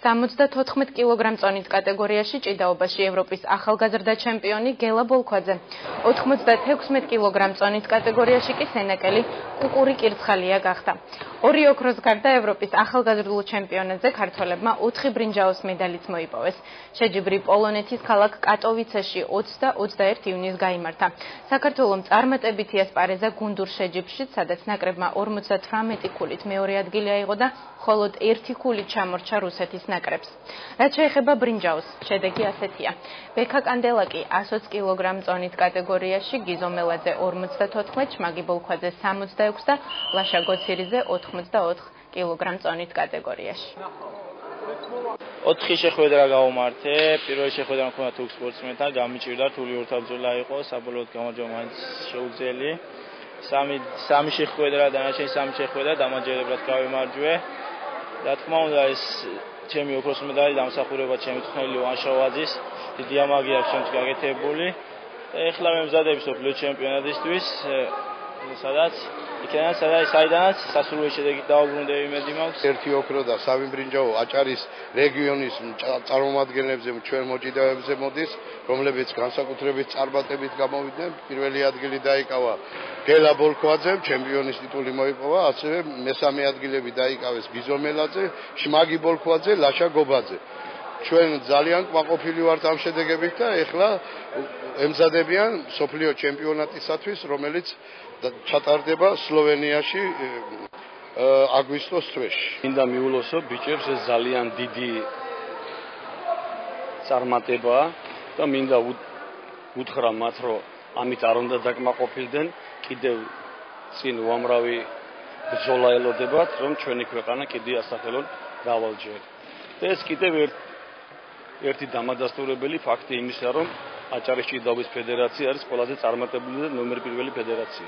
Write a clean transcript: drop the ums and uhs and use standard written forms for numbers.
74 კილოგრამ წონით კატეგორიაში ჭიდაობაში ევროპის ახალგაზრდა ჩემპიონი გელა ბოლქვაძე. 96 კილოგრამ წონით კატეგორიაში კი სენაკელი კუკური კირცხალია გახდა. ორი ოქროს გარდა ევროპის ახალგაზრდულ ჩემპიონატზე ქართველებმა 4 ბრინჯაოს მედალიც მოიპოვეს. შეჯიბრი პოლონეთის ქალაქ კატოვიცეში 20 და 21 ივნისს გაიმართა. საქართველოს წარმატებითი ასპარეზა გუნდურ შეჯიბრშიც, სადაც ნაკრებმა 58 ქულით მეორე ადგილი აიღო და მხოლოდ 1 ქულით ჩამორჩა რუსეთის ნაკრებს. რაც შეეხება ბრინჯაოს, შედეგი ასეთია. ბექა კანდელაკი 120 კილოგრამ წონით კატეგორიაში, გიზო მელაძე 54, შმაგი ბოლქვაძე 66 და ლაშა გოცირიძე 84 კილოგრამ წონით კატეგორიაში. 4 შეხვედრა გავუმართე. პირველი შეხვედრა მქონდა თურქ სპორტსმენთან, გამიჭირდა რთული ორთაბრძოლა იყო, საბოლოოდ გამარჯვება მაინც შეუძლელი. სამი შეხვედრა, დანარჩენი 3 შეხვედრა დამაჯერებლად გავიმარჯვე. რა თქმა უნდა, ეს ჩემი ოქროს მედალი დამსახურება ჩემი თხოვნილი ვანშავაძის, დიდი ამაგი აქვს ჩემთვის გაკეთებული. ეხლა მემზადები მსოფლიო ჩემპიონატისთვის, საიდანაც სასურველი შედეგით დავუბრუნდები იმედი მაქვს. ერთი ოქრო და 3 ბრინჯაო აჭარის რეგიონის წარმომადგენლებზე ჩვენ მოჭიდავებზე მოდის, რომლებიც განსაკუთრებით წარმატებით გამოვიდნენ. პირველი ადგილი დაიკავა გელა ბოლქვაძემ, ჩემპიონის ტიტული მოიპოვა, ასევე მესამე ადგილები დაიკავეს გიზო მელაძე, შმაგი ბოლქვაძე, ლაშა გობაძე. ჩვენ ძალიან კმაყოფილი ვართ ამ შედეგებით და ეხლა ემზადებიან მსოფლიო ჩემპიონატისათვის, რომელიც ჩატარდება სლოვენიაში აგვისტოს თვეში. მინდა მიულოსო ბიჭებს, ეს ძალიან დიდი წარმატებაა და მინდა უთხრა მათ, რომ ამით არ უნდა დაკმაყოფილდნენ, კიდევ წინ უამრავი ბრძოლა ელოდებათ, რომ ჩვენი ქვეყანა კიდე ასახელონ დავალჯერ. და ეს კიდევ ერთი დამადასტურებელი ფაქტი იმისა, რომ აჭარის ჭიდაობის ფედერაცია არის ყველაზე წარმატებული და ნომერ 1 ფედერაცია.